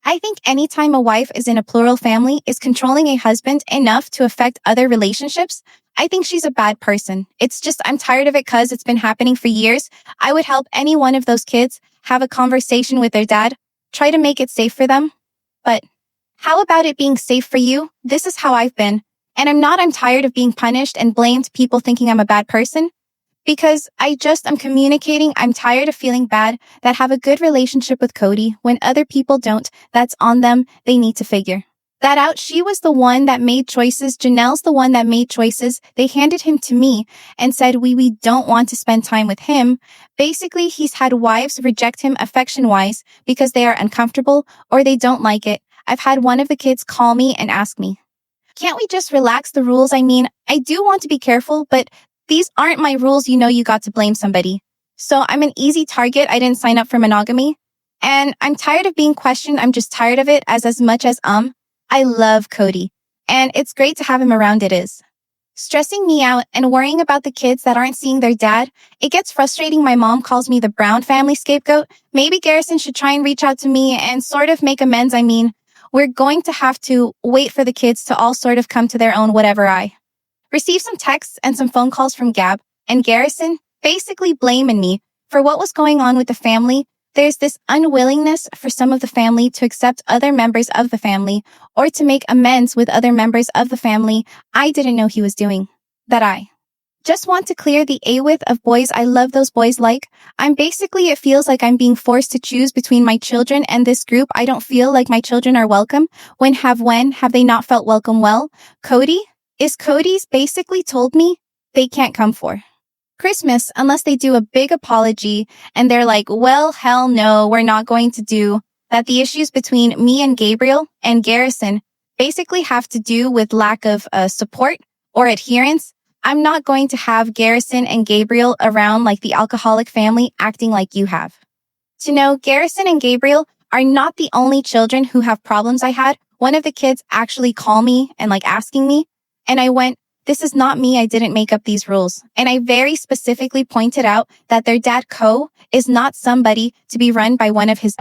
I think anytime a wife is in a plural family is controlling a husband enough to affect other relationships, I think she's a bad person. It's just I'm tired of it because it's been happening for years. I would help any one of those kids have a conversation with their dad, try to make it safe for them. But how about it being safe for you? This is how I've been. And I'm tired of being punished and blamed, people thinking I'm a bad person. Because I'm communicating, I'm tired of feeling bad that have a good relationship with Cody when other people don't. That's on them. They need to figure that out. She was the one that made choices. Janelle's the one that made choices. They handed him to me and said, we don't want to spend time with him. Basically, he's had wives reject him affection-wise because they are uncomfortable or they don't like it. I've had one of the kids call me and ask me, can't we just relax the rules? I mean, I do want to be careful, but these aren't my rules. You know, you got to blame somebody. So I'm an easy target. I didn't sign up for monogamy. And I'm tired of being questioned. I'm just tired of it as much as, I love Cody. And it's great to have him around. It is stressing me out and worrying about the kids that aren't seeing their dad. It gets frustrating. My mom calls me the Brown family scapegoat. Maybe Garrison should try and reach out to me and sort of make amends. I mean, we're going to have to wait for the kids to all sort of come to their own whatever. I received some texts and some phone calls from Gab and Garrison, basically blaming me for what was going on with the family. There's this unwillingness for some of the family to accept other members of the family or to make amends with other members of the family. I didn't know he was doing that. I just want to clear the A-width of boys. I love those boys. It feels like I'm being forced to choose between my children and this group. I don't feel like my children are welcome. When have they not felt welcome? Well, Cody's basically told me they can't come for Christmas unless they do a big apology and they're like, well, hell no, we're not going to do that. The issues between me and Gabriel and Garrison basically have to do with lack of support or adherence. I'm not going to have Garrison and Gabriel around like the alcoholic family acting like you have. To know, Garrison and Gabriel are not the only children who have problems. I had one of the kids actually call me and asking me, and I went, this is not me. I didn't make up these rules. And I very specifically pointed out that their dad, Co, is not somebody to be run by one of his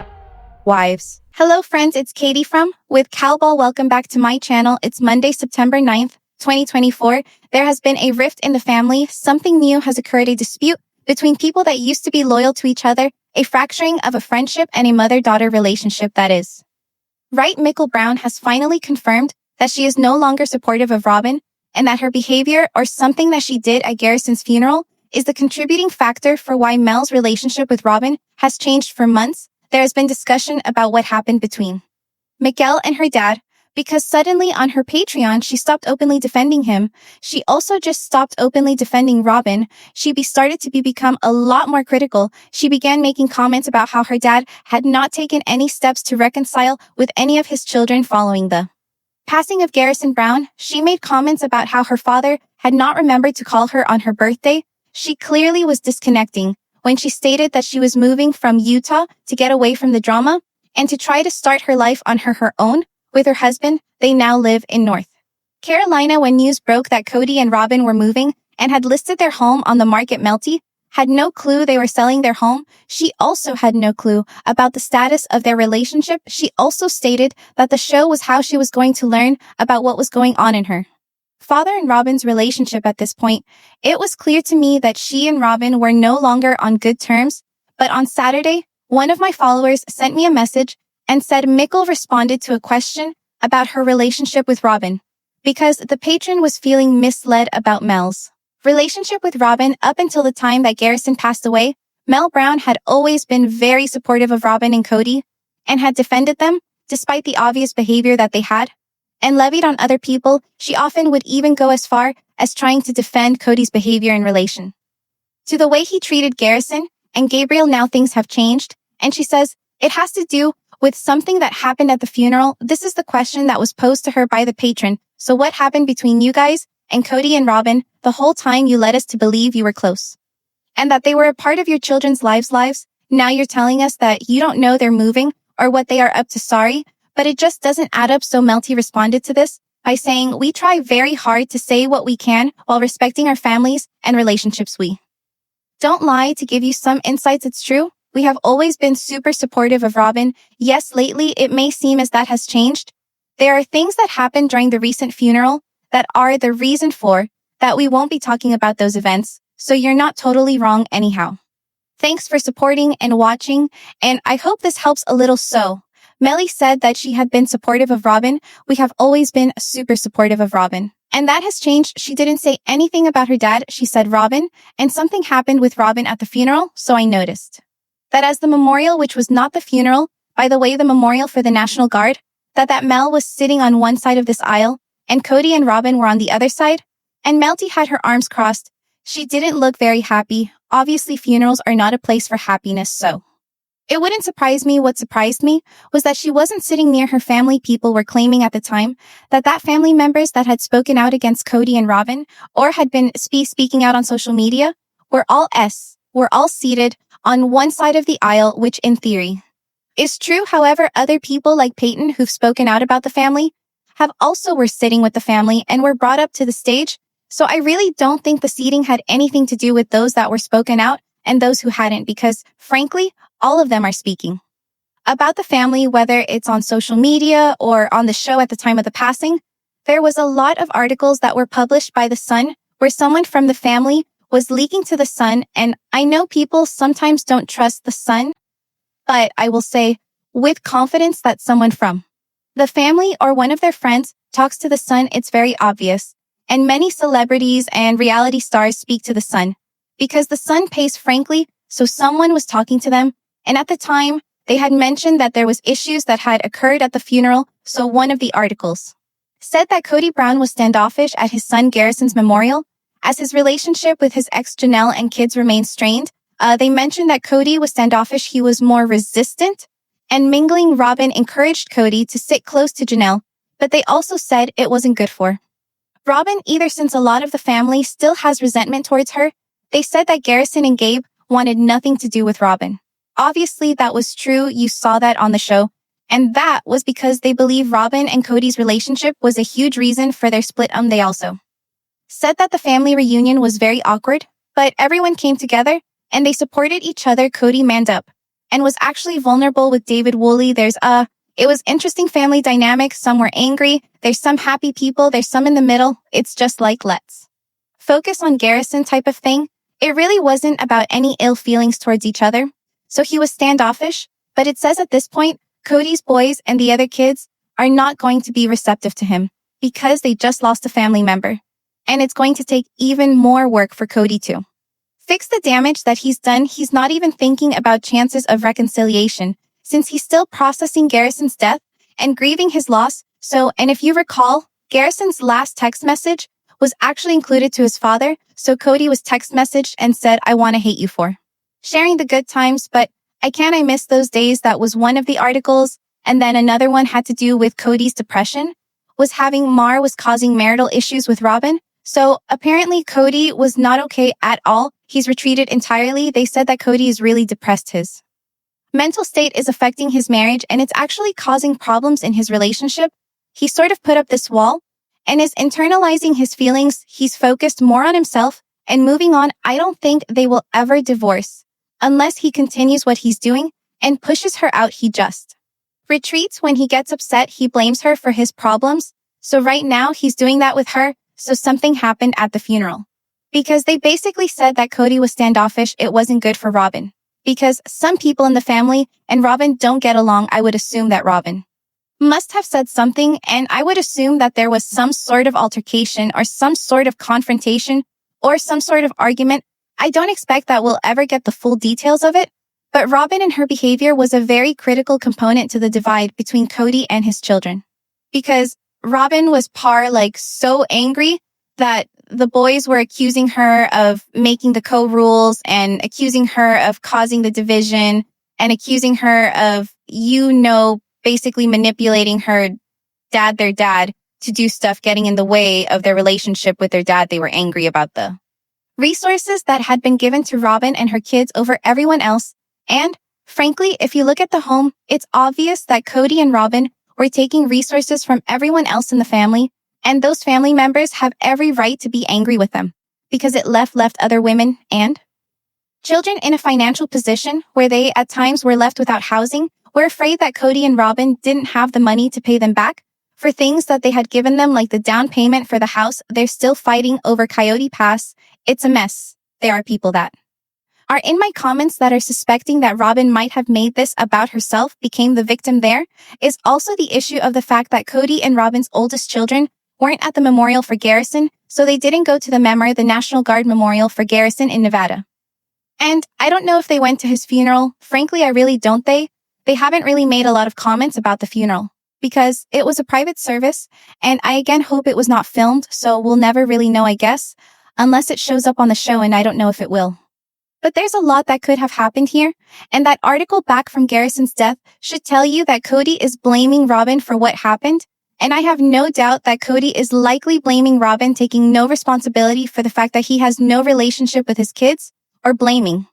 wives. Hello, friends. It's Katie from with Cowball. Welcome back to my channel. It's Monday, September 9th, 2024. There has been a rift in the family. Something new has occurred, a dispute between people that used to be loyal to each other, a fracturing of a friendship and a mother-daughter relationship that is. Right, Mykelti Brown has finally confirmed that she is no longer supportive of Robyn and that her behavior or something that she did at Garrison's funeral is the contributing factor for why Mel's relationship with Robyn has changed for months. There has been discussion about what happened between Mykel and her dad because suddenly on her Patreon, she stopped openly defending him. She also just stopped openly defending Robyn. She started to become a lot more critical. She began making comments about how her dad had not taken any steps to reconcile with any of his children following the passing of Garrison Brown. She made comments about how her father had not remembered to call her on her birthday. She clearly was disconnecting when she stated that she was moving from Utah to get away from the drama and to try to start her life on her own with her husband. They now live in North Carolina. When news broke that Cody and Robyn were moving and had listed their home on the market, Mykelti had no clue they were selling their home. She also had no clue about the status of their relationship. She also stated that the show was how she was going to learn about what was going on in her father and Robyn's relationship at this point. It was clear to me that she and Robyn were no longer on good terms. But on Saturday, one of my followers sent me a message and said Mykelti responded to a question about her relationship with Robyn because the patron was feeling misled about Mel's relationship with Robyn. Up until the time that Garrison passed away, Mel Brown had always been very supportive of Robyn and Cody and had defended them despite the obvious behavior that they had and levied on other people. She often would even go as far as trying to defend Cody's behavior in relation to the way he treated Garrison and Gabriel. Now things have changed, and she says it has to do with something that happened at the funeral. This is the question that was posed to her by the patron. So what happened between you guys and Cody and Robyn the whole time you led us to believe you were close and that they were a part of your children's lives? Now you're telling us that you don't know they're moving or what they are up to. Sorry, but it just doesn't add up. So Mykelti responded to this by saying, we try very hard to say what we can while respecting our families and relationships. We don't lie to give you some insights. It's true. we have always been super supportive of Robyn. Yes, lately it may seem as that has changed. There are things that happened during the recent funeral that are the reason for that we won't be talking about those events, so you're not totally wrong anyhow. Thanks for supporting and watching, and I hope this helps a little. So, Melly said that she had been supportive of Robyn. We have always been super supportive of Robyn. And that has changed. She didn't say anything about her dad. She said Robyn, and something happened with Robyn at the funeral, so I noticed. That as the memorial, which was not the funeral, by the way, the memorial for the National Guard, that Mel was sitting on one side of this aisle, and Cody and Robyn were on the other side, and Melty had her arms crossed. She didn't look very happy. Obviously, funerals are not a place for happiness, so. It wouldn't surprise me. What surprised me was that she wasn't sitting near her family. People were claiming at the time that family members that had spoken out against Cody and Robyn or had been speaking out on social media were all seated on one side of the aisle, which in theory is true. However, other people like Peyton who've spoken out about the family have also were sitting with the family and were brought up to the stage. So I really don't think the seating had anything to do with those that were spoken out and those who hadn't, because frankly, all of them are speaking about the family, whether it's on social media or on the show at the time of the passing. There was a lot of articles that were published by The Sun where someone from the family was leaking to The Sun. And I know people sometimes don't trust The Sun, but I will say with confidence that someone from the family or one of their friends talks to The Sun, it's very obvious. And many celebrities and reality stars speak to The Sun because The Sun pays frankly. So someone was talking to them. And at the time, they had mentioned that there was issues that had occurred at the funeral. So one of the articles said that Cody Brown was standoffish at his son Garrison's memorial as his relationship with his ex Janelle and kids remained strained. They mentioned that Cody was standoffish. He was more resistant, and mingling Robyn encouraged Cody to sit close to Janelle, but they also said it wasn't good for Robyn either, since a lot of the family still has resentment towards her. They said that Garrison and Gabe wanted nothing to do with Robyn. Obviously, that was true. You saw that on the show. And that was because they believe Robyn and Cody's relationship was a huge reason for their split. They also said that the family reunion was very awkward, but everyone came together and they supported each other. Cody manned up and was actually vulnerable with David Woolley. It was interesting family dynamic. Some were angry. There's some happy people. There's some in the middle. It's just like, let's focus on Garrison type of thing. It really wasn't about any ill feelings towards each other. So he was standoffish, but it says at this point, Cody's boys and the other kids are not going to be receptive to him because they just lost a family member. And it's going to take even more work for Cody to fix the damage that he's done. He's not even thinking about chances of reconciliation since he's still processing Garrison's death and grieving his loss. So, and if you recall, Garrison's last text message was actually included to his father. So Cody was text messaged and said, "I want to hate you for sharing the good times, but I miss those days." That was one of the articles. And then another one had to do with Cody's depression, was causing marital issues with Robyn. So apparently Cody was not okay at all. He's retreated entirely. They said that Cody is really depressed. His mental state is affecting his marriage and it's actually causing problems in his relationship. He sort of put up this wall and is internalizing his feelings. He's focused more on himself and moving on. I don't think they will ever divorce unless he continues what he's doing and pushes her out. He just retreats when he gets upset. He blames her for his problems. So right now he's doing that with her. So something happened at the funeral because they basically said that Cody was standoffish. It wasn't good for Robyn because some people in the family and Robyn don't get along. I would assume that Robyn must have said something, and I would assume that there was some sort of altercation or some sort of confrontation or some sort of argument. I don't expect that we'll ever get the full details of it, but Robyn and her behavior was a very critical component to the divide between Cody and his children because Robyn was so angry that the boys were accusing her of making the co-rules and accusing her of causing the division and accusing her of, basically manipulating their dad, to do stuff, getting in the way of their relationship with their dad. They were angry about the resources that had been given to Robyn and her kids over everyone else. And frankly, if you look at the home, it's obvious that Cody and Robyn were taking resources from everyone else in the family. And those family members have every right to be angry with them because it left other women and Children in a financial position where they at times were left without housing were afraid that Cody and Robyn didn't have the money to pay them back for things that they had given them, like the down payment for the house. They're still fighting over Coyote Pass. It's a mess. There are people that are in my comments that are suspecting that Robyn might have made this about herself, became the victim. There is also the issue of the fact that Cody and Robyn's oldest children weren't at the memorial for Garrison, so they didn't go to the National Guard Memorial for Garrison in Nevada. And I don't know if they went to his funeral. Frankly, I really don't. They haven't really made a lot of comments about the funeral because it was a private service, and I again hope it was not filmed, so we'll never really know, I guess, unless it shows up on the show, and I don't know if it will. But there's a lot that could have happened here, and that article back from Garrison's death should tell you that Cody is blaming Robyn for what happened, and I have no doubt that Cody is likely blaming Robyn, taking no responsibility for the fact that he has no relationship with his kids, or blaming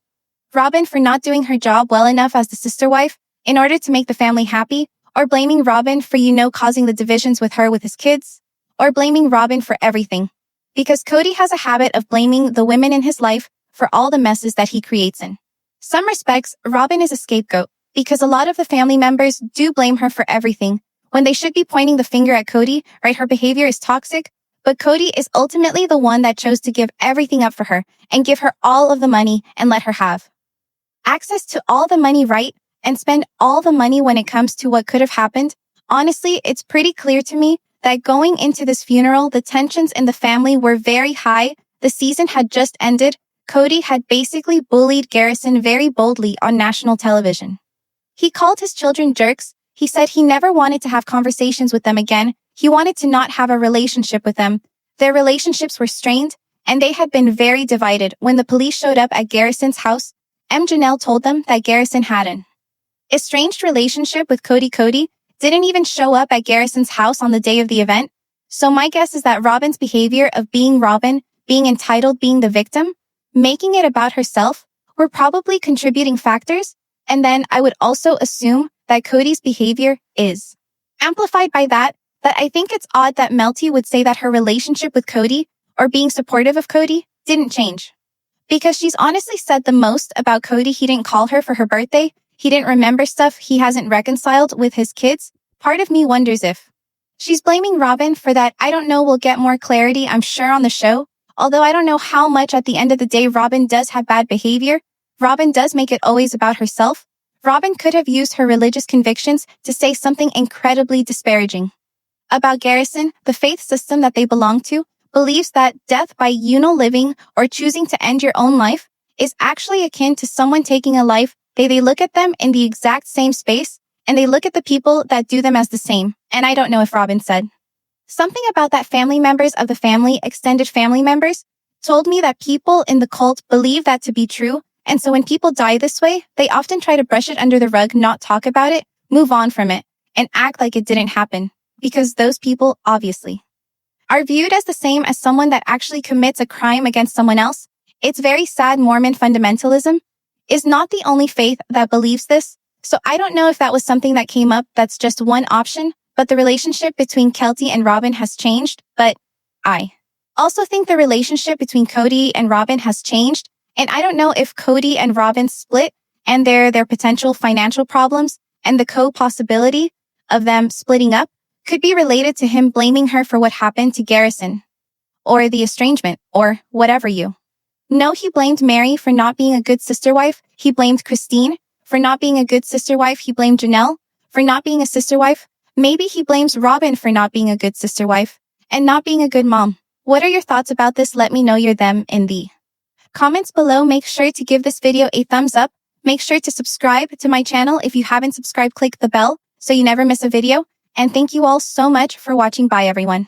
Robyn for not doing her job well enough as the sister wife in order to make the family happy, or blaming Robyn for, causing the divisions with her with his kids, or blaming Robyn for everything. Because Cody has a habit of blaming the women in his life for all the messes that he creates in some respects. Robyn is a scapegoat because a lot of the family members do blame her for everything when they should be pointing the finger at Cody, right? Her behavior is toxic, but Cody is ultimately the one that chose to give everything up for her and give her all of the money and let her have access to all the money, right? And spend all the money when it comes to what could have happened. Honestly, it's pretty clear to me that going into this funeral, the tensions in the family were very high. The season had just ended. Cody had basically bullied Garrison very boldly on national television. He called his children jerks. He said he never wanted to have conversations with them again. He wanted to not have a relationship with them. Their relationships were strained, and they had been very divided. When the police showed up at Garrison's house, Janelle told them that Garrison had an estranged relationship with Cody. Cody didn't even show up at Garrison's house on the day of the event. So my guess is that Robyn's behavior of being Robyn, being entitled, being the victim, making it about herself, were probably contributing factors. And then I would also assume that Cody's behavior is amplified by that I think it's odd that Mykelti would say that her relationship with Cody, or being supportive of Cody, didn't change. Because she's honestly said the most about Cody. He didn't call her for her birthday. He didn't remember stuff. He hasn't reconciled with his kids. Part of me wonders if she's blaming Robyn for that. I don't know. We'll get more clarity, I'm sure, on the show. Although I don't know how much at the end of the day Robyn does have bad behavior. Robyn does make it always about herself. Robyn could have used her religious convictions to say something incredibly disparaging about Garrison. The faith system that they belong to believes that death by living or choosing to end your own life is actually akin to someone taking a life. They look at them in the exact same space, and they look at the people that do them as the same. And I don't know if Robyn said something about that. Family members of the family, extended family members, told me that people in the cult believe that to be true. And so when people die this way, they often try to brush it under the rug, not talk about it, move on from it, and act like it didn't happen. Because those people, obviously, are viewed as the same as someone that actually commits a crime against someone else. It's very sad. Mormon fundamentalism is not the only faith that believes this. So I don't know if that was something that came up. That's just one option. But the relationship between Mykelti and Robyn has changed. But I also think the relationship between Cody and Robyn has changed. And I don't know if Cody and Robyn split and their potential financial problems and the possibility of them splitting up could be related to him blaming her for what happened to Garrison, or the estrangement, or whatever you. No, he blamed Mary for not being a good sister wife. He blamed Christine for not being a good sister wife. He blamed Janelle for not being a sister wife. Maybe he blames Robyn for not being a good sister wife and not being a good mom. What are your thoughts about this? Let me know them in the comments below. Make sure to give this video a thumbs up. Make sure to subscribe to my channel. If you haven't subscribed, click the bell so you never miss a video. And thank you all so much for watching. Bye, everyone.